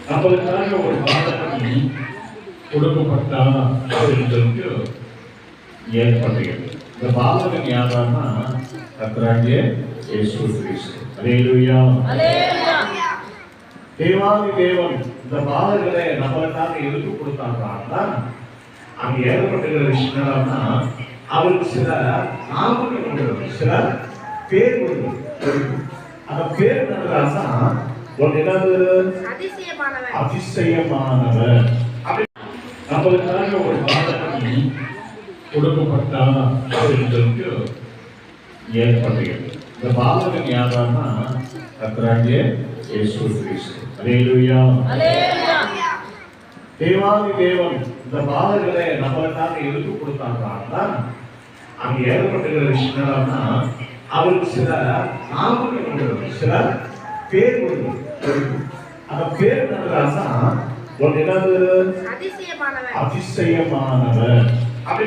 நம்மளுக்காக ஒரு பாலகனை கொடுக்கப்பட்டார் அப்படின்னு சொல்லிட்டு ஏற்படுகிறது. இந்த பாலகன் யாரான்னா கர்த்தராகிய இயேசு கிறிஸ்து. அல்லேலூயா. தேவாதி தேவன் இந்த பாலகனை நம்மளுக்காக எதுக்கு கொடுத்தாங்கன்னா அங்க ஏற்பட்டுகிற விஷயம் என்னன்னா அவருக்கு சில நாமங்கள் சில பேர் அந்த பேர் என்னன்னா அதிசயமானவர். நம்மளுக்காக ஒரு பாலகனை கொடுக்கப்பட்டார் அப்படின்னு சொல்லிட்டு ஏற்படுகிறது. இந்த பாலகன் யாரான்னா கர்த்தராகிய இயேசு கிறிஸ்து. அல்லேலூயா. தேவாதி தேவன் இந்த பாலகனை நம்மளுக்காக எதுக்கு கொடுத்தாங்கன்னா அங்க ஏற்பட்டுகிற விஷயம் என்னன்னா அவருக்கு சில நாமங்கள் சில பேர் அந்த பேர் என்னன்னா அதிசயமானவர்.